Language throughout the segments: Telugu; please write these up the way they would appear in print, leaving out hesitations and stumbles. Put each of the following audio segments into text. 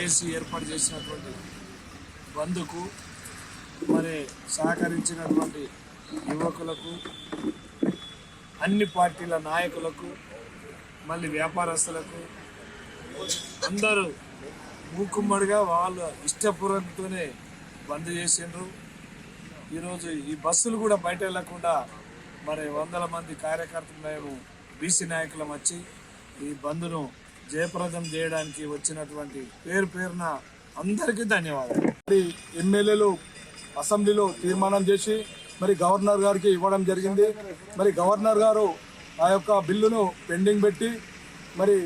జేఏసీ ఏర్పాటు చేసినటువంటి బంద్కు మరి సహకరించినటువంటి యువకులకు, అన్ని పార్టీల నాయకులకు, మళ్ళీ వ్యాపారస్తులకు అందరూ మూకుమ్మడిగా వాళ్ళ ఇష్టపూర్వకంతోనే బంద్ చేసిండ్రు. ఈరోజు ఈ బస్సులు కూడా బయట వెళ్లకుండా మరి వందల మంది కార్యకర్తలు మేము బీసీ నాయకులం వచ్చి ఈ బంద్ను జయప్రదం చేయడానికి వచ్చినటువంటి పేరున అందరికీ ధన్యవాదాలు. ఎమ్మెల్యేలు అసెంబ్లీలో తీర్మానం చేసి మరి గవర్నర్ గారికి ఇవ్వడం జరిగింది. మరి గవర్నర్ గారు ఆ యొక్క బిల్లును పెండింగ్ పెట్టి మరి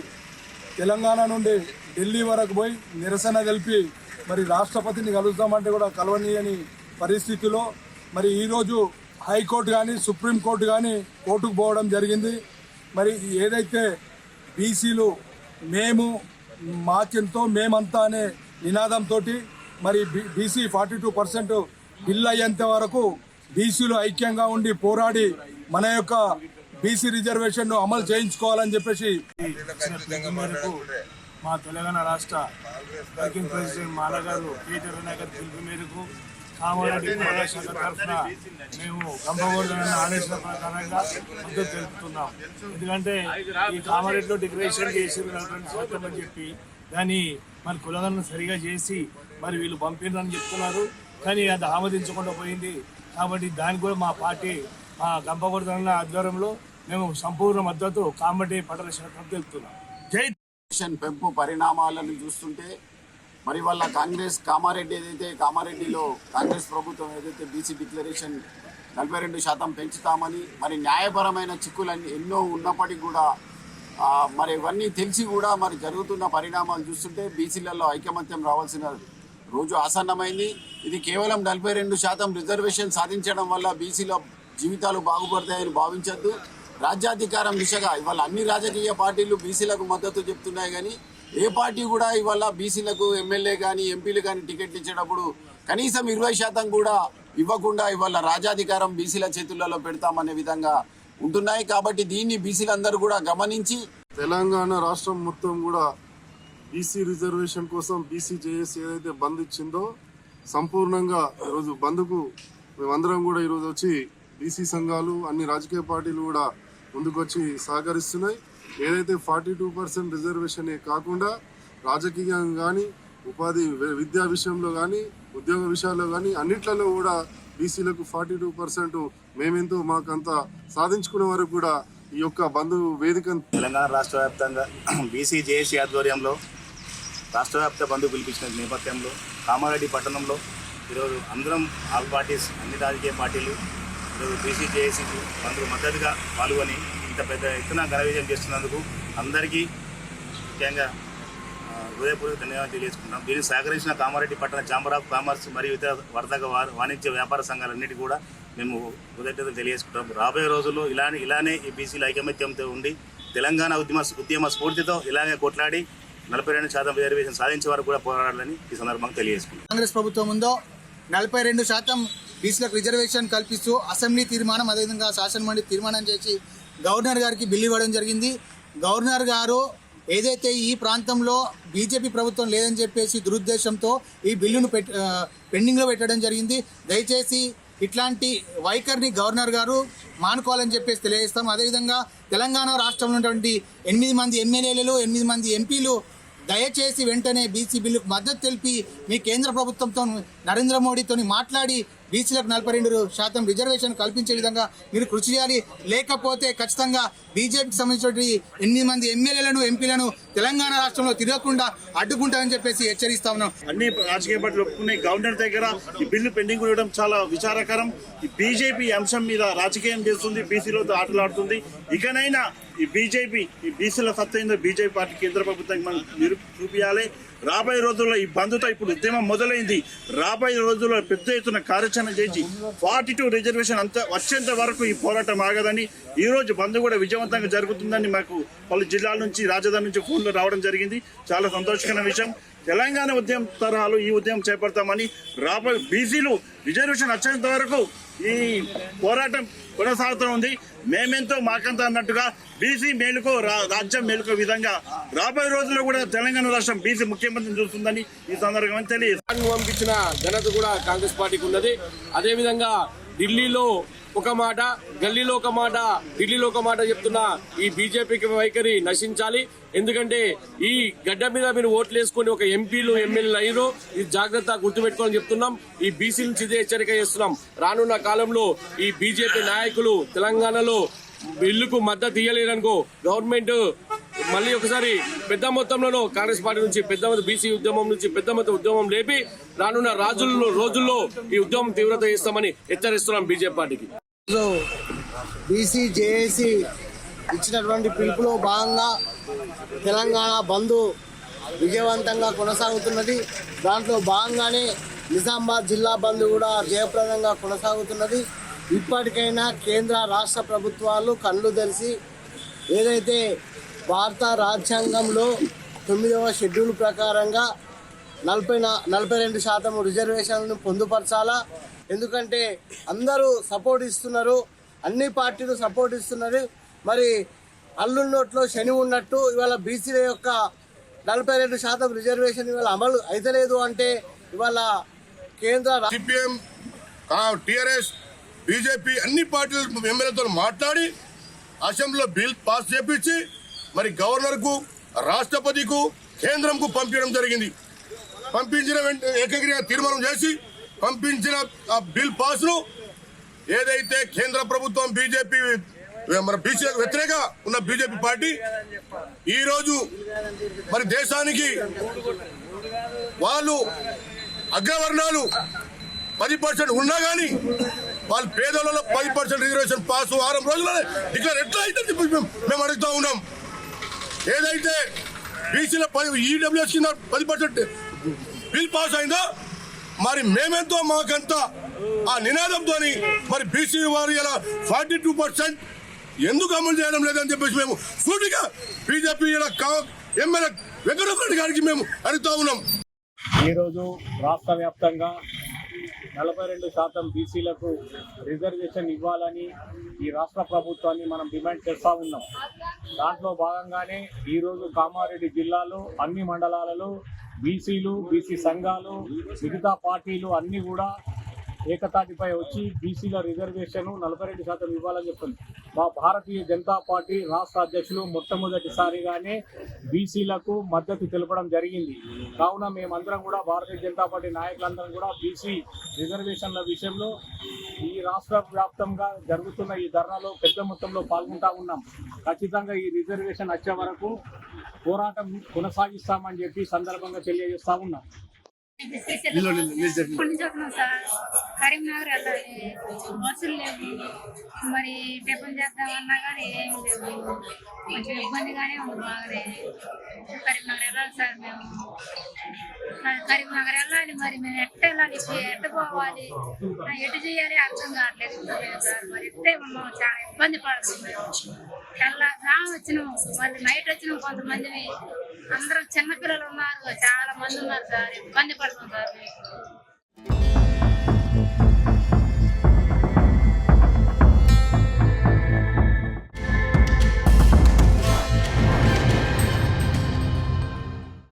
తెలంగాణ నుండి ఢిల్లీ వరకు పోయి నిరసన తెలిపి మరి రాష్ట్రపతిని కలుద్దామంటే కూడా కలవనీయని పరిస్థితిలో మరి ఈరోజు హైకోర్టు కానీ సుప్రీంకోర్టు కానీ కోర్టుకు పోవడం జరిగింది. మరి ఏదైతే బీసీలు మేము మాకెంతో మేమంతా అనే నినాదంతో మరి బీసీ 42% బిల్ అయ్యేంత వరకు బీసీలు ఐక్యంగా ఉండి పోరాడి మన యొక్క బీసీ రిజర్వేషన్ను అమలు చేయించుకోవాలని చెప్పేసి మా తెలంగాణ రాష్ట్ర వర్కింగ్ ప్రెసిడెంట్ మాలగారు పీటర్ నగర్ పిలుపు మేరకు కామారెడ్డి శాఖ తరఫున మేము గంపగోడన ఆదేశాల ప్రకారంగా మద్దతు తెలుపుతున్నాం. ఎందుకంటే ఈ కామారెడ్డిలో డిక్లరేషన్ చేసి 40% అని చెప్పి దాన్ని మరి కులగలను సరిగా చేసి మరి వీళ్ళు పంపినని చెప్తున్నారు, కానీ అది ఆమోదించకుండా పోయింది. కాబట్టి దానికి కూడా మా పార్టీ మా గంపగోడన ఆధ్వర్యంలో మేము సంపూర్ణ మద్దతు కామారెడ్డి పట్టణ శాఖ తెలుపుతున్నాం. జై పెంపు పరిణామాలను చూస్తుంటే మరి వాళ్ళ కామారెడ్డి కామారెడ్డిలో కాంగ్రెస్ ప్రభుత్వం ఏదైతే బీసీ డిక్లరేషన్ 42% పెంచుతామని మరి న్యాయపరమైన చిక్కులన్నీ ఎన్నో ఉన్నప్పటికీ కూడా మరి ఇవన్నీ తెలిసి కూడా మరి జరుగుతున్న పరిణామాలు చూస్తుంటే బీసీలలో ఐకమత్యం రావాల్సిన రోజు ఆసన్నమైంది. ఇది కేవలం 42% రిజర్వేషన్ సాధించడం వల్ల బీసీల జీవితాలు బాగుపడతాయని భావించద్దు. రాజ్యాధికారం దిశగా ఇవాళ అన్ని రాజకీయ పార్టీలు బీసీలకు మద్దతు చెప్తున్నాయి, కానీ ఏ పార్టీ కూడా ఇవాళ బీసీలకు ఎమ్మెల్యే కానీ ఎంపీలు కానీ టికెట్ ఇచ్చేటప్పుడు కనీసం 20% కూడా ఇవ్వకుండా ఇవాళ రాజ్యాధికారం బీసీల చేతులలో పెడతామనే విధంగా ఉంటున్నాయి. కాబట్టి దీన్ని బీసీలందరూ కూడా గమనించి తెలంగాణ రాష్ట్రం మొత్తం కూడా బీసీ రిజర్వేషన్ కోసం బీసీ జేఏసీ ఏదైతే బంద్ ఇచ్చిందో సంపూర్ణంగా ఈరోజు బంద్కు మేమందరం కూడా ఈరోజు వచ్చి బీసీ సంఘాలు అన్ని రాజకీయ పార్టీలు కూడా ముందుకొచ్చి సహకరిస్తున్నాయి. ఏదైతే 42% రిజర్వేషనే కాకుండా రాజకీయంగా కానీ ఉపాధి విద్యా విషయంలో కానీ ఉద్యోగ విషయాల్లో కానీ అన్నిట్లలో కూడా బీసీలకు 42% మేమెంతో మాకంతా సాధించుకునే వరకు కూడా ఈ యొక్క బంధు వేదిక తెలంగాణ రాష్ట్ర వ్యాప్తంగా బీసీ జేఏసీ ఆధ్వర్యంలో రాష్ట్ర వ్యాప్త బంధు పిలిపించిన నేపథ్యంలో కామారెడ్డి పట్టణంలో ఈరోజు అందరం ఆల్ పార్టీస్ అన్ని రాజకీయ పార్టీలు ఈరోజు బీసీ జేఏసీకి బంధుకు మద్దతుగా పాల్గొని ఇంత పెద్ద ఎత్తున ఘన విజయం చేస్తున్నందుకు అందరికీ ముఖ్యంగా హృదయపూర్వక ధన్యవాదాలు తెలియజేసుకుంటాం. దీనికి సహకరించిన కామారెడ్డి పట్టణ ఛాంబర్ ఆఫ్ కామర్స్ మరియు ఇతర వర్తక వాణిజ్య వ్యాపార సంఘాలన్నిటి కూడా మేము కృతజ్ఞతలు తెలియజేసుకుంటాం. రాబోయే రోజుల్లో ఇలానే ఈ బీసీల ఐకమత్యంతో ఉండి తెలంగాణ ఉద్యమ స్ఫూర్తితో ఇలాగే కొట్లాడి 42% రిజర్వేషన్ సాధించే వరకు కూడా పోరాడాలని ఈ సందర్భంగా తెలియజేసుకుంటాం. కాంగ్రెస్ ప్రభుత్వం ఉందో 42% బీసీలకు రిజర్వేషన్ కల్పిస్తూ అసెంబ్లీ తీర్మానం అదేవిధంగా శాసనమండలి తీర్మానం చేసి గవర్నర్ గారికి బిల్లు ఇవ్వడం జరిగింది. గవర్నర్ గారు ఏదైతే ఈ ప్రాంతంలో బీజేపీ ప్రభుత్వం లేదని చెప్పేసి దురుద్దేశంతో ఈ బిల్లును పెండింగ్లో పెట్టడం జరిగింది. దయచేసి ఇట్లాంటి వైఖరిని గవర్నర్ గారు మానుకోవాలని చెప్పేసి తెలియజేస్తాం. అదేవిధంగా తెలంగాణ రాష్ట్రంలో ఉన్నటువంటి 8 మంది ఎమ్మెల్యేలు 8 మంది ఎంపీలు దయచేసి వెంటనే బీసీ బిల్లుకు మద్దతు తెలిపి మీ కేంద్ర ప్రభుత్వంతో నరేంద్ర మోడీతో మాట్లాడి బీసీలకు 42% రిజర్వేషన్ కల్పించే విధంగా మీరు కృషి చేయాలి. లేకపోతే ఖచ్చితంగా బీజేపీకి సంబంధించిన 8 మంది ఎమ్మెల్యేలను ఎంపీలను తెలంగాణ రాష్ట్రంలో తిరగకుండా అడ్డుకుంటామని చెప్పేసి హెచ్చరిస్తా ఉన్నాం. అన్ని రాజకీయ పార్టీలు ఒప్పుకునే గవర్నర్ దగ్గర ఈ బిల్లు పెండింగ్ ఉండడం చాలా విచారకరం. ఈ బీజేపీ అంశం మీద రాజకీయం చేస్తుంది, బీసీలతో ఆటలాడుతుంది. ఇకనైనా ఈ బీజేపీ ఈ బీసీల సత్తైందో బీజేపీ పార్టీ కేంద్ర ప్రభుత్వానికి మనం చూపించాలి. రాబోయే రోజుల్లో ఈ బంధుతో ఇప్పుడు ఉద్యమం మొదలైంది. రాబోయే రోజుల్లో పెద్ద ఎత్తున కార్యాచరణ చేసి 42 రిజర్వేషన్ వచ్చేంత వరకు ఈ పోరాటం ఆగదని, ఈ రోజు బంధు కూడా విజయవంతంగా జరుగుతుందని మాకు పలు జిల్లాల నుంచి రాజధాని నుంచి ఫోన్లు రావడం జరిగింది. చాలా సంతోషకరమైన విషయం. తెలంగాణ ఉద్యమం తరహాలో ఈ ఉద్యమం చేపడతామని రాబోయే బీసీలు రిజర్వేషన్ వచ్చేంత వరకు ఈ పోరాటం కొనసాగుతూ ఉంది. మేమెంతో మాకంతా అన్నట్టుగా బీసీ మేలుకో రాజ్యం మేలుకో విధంగా రాబోయే రోజుల్లో కూడా తెలంగాణ రాష్ట్రం బీసీ ముఖ్యమంత్రిని చూస్తుందని ఈ సందర్భంగా తెలియదు. పంపించిన ఘనత కూడా కాంగ్రెస్ పార్టీకి ఉన్నది. అదేవిధంగా ఢిల్లీలో ఒక మాట, గల్లీలో ఒక మాట, ఢిల్లీలో ఒక మాట చెప్తున్న ఈ బీజేపీకి వైఖరి నశించాలి. ఎందుకంటే ఈ గడ్డ మీద మీరు ఓట్లు వేసుకుని ఒక ఎంపీలు ఎమ్మెల్యేలు అయ్యారు, ఇది జాగ్రత్త గుర్తుపెట్టుకోవాలని చెప్తున్నాం. ఈ బీసీ నుంచి ఇదే హెచ్చరిక చేస్తున్నాం. రానున్న కాలంలో ఈ బీజేపీ నాయకులు తెలంగాణలో బిల్లుకు మద్దతు ఇయ్యలేరనుకో గవర్నమెంట్ మళ్ళీ ఒకసారి పెద్ద మొత్తంలో కాంగ్రెస్ పార్టీ నుంచి పెద్ద మొత్తం బీసీ ఉద్యమం నుంచి పెద్ద మొత్తం ఉద్యమం లేపి రానున్న రోజుల్లో ఈ ఉద్యమం తీవ్రత చేస్తామని హెచ్చరిస్తున్నాం బీజేపీ పార్టీకి. బీసీ జేఏసీ ఇచ్చినటువంటి పిలుపులో భాగంగా తెలంగాణ బంద్ విజయవంతంగా కొనసాగుతున్నది. దాంట్లో భాగంగానే నిజామాబాద్ జిల్లా బంద్ కూడా జయప్రదంగా కొనసాగుతున్నది. ఇప్పటికైనా కేంద్ర రాష్ట్ర ప్రభుత్వాలు కళ్ళు తెరిచి ఏదైతే భారత రాజ్యాంగంలో 9వ షెడ్యూల్ ప్రకారంగా 42% రిజర్వేషన్లను పొందుపరచాలా. ఎందుకంటే అందరూ సపోర్ట్ ఇస్తున్నారు, అన్ని పార్టీలు సపోర్ట్ ఇస్తున్నారు. మరి అల్లు నోట్లో శని ఉన్నట్టు ఇవాళ బీసీల యొక్క 42% రిజర్వేషన్ ఇవాళ అమలు అయితలేదు అంటే ఇవాళ కేంద్ర సిపిఎం, టిఆర్ఎస్, బీజేపీ అన్ని పార్టీల ఎమ్మెల్యేలతో మాట్లాడి అసెంబ్లీలో బిల్ పాస్ చేపించి మరి గవర్నర్కు, రాష్ట్రపతికు, కేంద్రంకు పంపించడం జరిగింది. పంపించిన ఏకగ్రీవ తీర్మానం చేసి పంపించిన ఆ బిల్ పాస్ను ఏదైతే కేంద్ర ప్రభుత్వం బీజేపీ మన బీసీలకు వ్యతిరేక ఉన్న బీజేపీ పార్టీ ఈరోజు మరి దేశానికి వాళ్ళు అగ్రవర్ణాలు 10% ఉన్నా కానీ వాళ్ళు పేదలలో 10% రిజర్వేషన్ పాస్ 6 రోజుల్లోనే డిక్లేర్ ఎట్లా అయితే మేము అడుగుతా ఉన్నాం. ఏదైతే బీసీల ఈడబ్ల్యూఎస్ కింద 10% బిల్ పాస్ అయిందో మరి మేమెంతో మాకంతా ఆ నినాదంతో మరి బీసీ వారు ఇలా 42% ఎందుకు అమలు చేయడం లేదని చెప్పేసి మేము సూటిగా బీజేపీ ఎమ్మెల్యే వెంకటరెడ్డి గారికి మేము అడుగుతా ఉన్నాం. ఈరోజు రాష్ట్ర వ్యాప్తంగా 42% బీసీలకు రిజర్వేషన్ ఇవ్వాలని ఈ రాష్ట్ర ప్రభుత్వాన్ని మనం డిమాండ్ చేస్తూ ఉన్నాం. దాంట్లో భాగంగానే ఈరోజు కామారెడ్డి జిల్లాలో అన్ని మండలాలలో బీసీలు, బీసీ సంఘాలు, మిగతా పార్టీలు అన్నీ కూడా ఏకతాటిపై వచ్చి బీసీల రిజర్వేషన్ 42% ఇవ్వాలని చెప్తుంది. మా భారతీయ జనతా పార్టీ రాష్ట్ర అధ్యక్షులు మొట్టమొదటిసారిగానే బీసీలకు మద్దతు తెలపడం జరిగింది. కావున మేమందరం కూడా భారతీయ జనతా పార్టీ నాయకులందరం కూడా బీసీ రిజర్వేషన్ల విషయంలో ఈ రాష్ట్ర వ్యాప్తంగా జరుగుతున్న ఈ ధర్నాలో పెద్ద మొత్తంలో పాల్గొంటా ఉన్నాం. ఖచ్చితంగా ఈ రిజర్వేషన్ వచ్చే వరకు పోరాటం కొనసాగిస్తామని చెప్పి సందర్భంగా తెలియజేస్తా ఉన్నాం. కరీంనగర్ వెళ్ళాలి, బస్సులు లేవు, మరి టిఫిన్ చేద్దామన్నా కానీ ఏం లేవు, కొంచెం ఇబ్బందిగానే ఉంది. బాగానే కరీంనగర్ వెళ్ళాలి సార్, మేము కరీంనగర్ వెళ్ళాలి. మరి మేము ఎట్ట వెళ్ళాలి, ఎట్ట పోవాలి, ఎటు చేయాలి అర్థం కావట్లేదు సార్. మరి ఎట్టే ఉన్నాం, చాలా ఇబ్బంది పడుతుంది. తెల్లగా వచ్చినాం, మళ్ళీ నైట్ వచ్చినాం. కొంతమంది అందరూ చిన్నపిల్లలు ఉన్నారు, చాలా మంది ఉన్నారు సార్, ఇబ్బంది పడుతుంది సార్.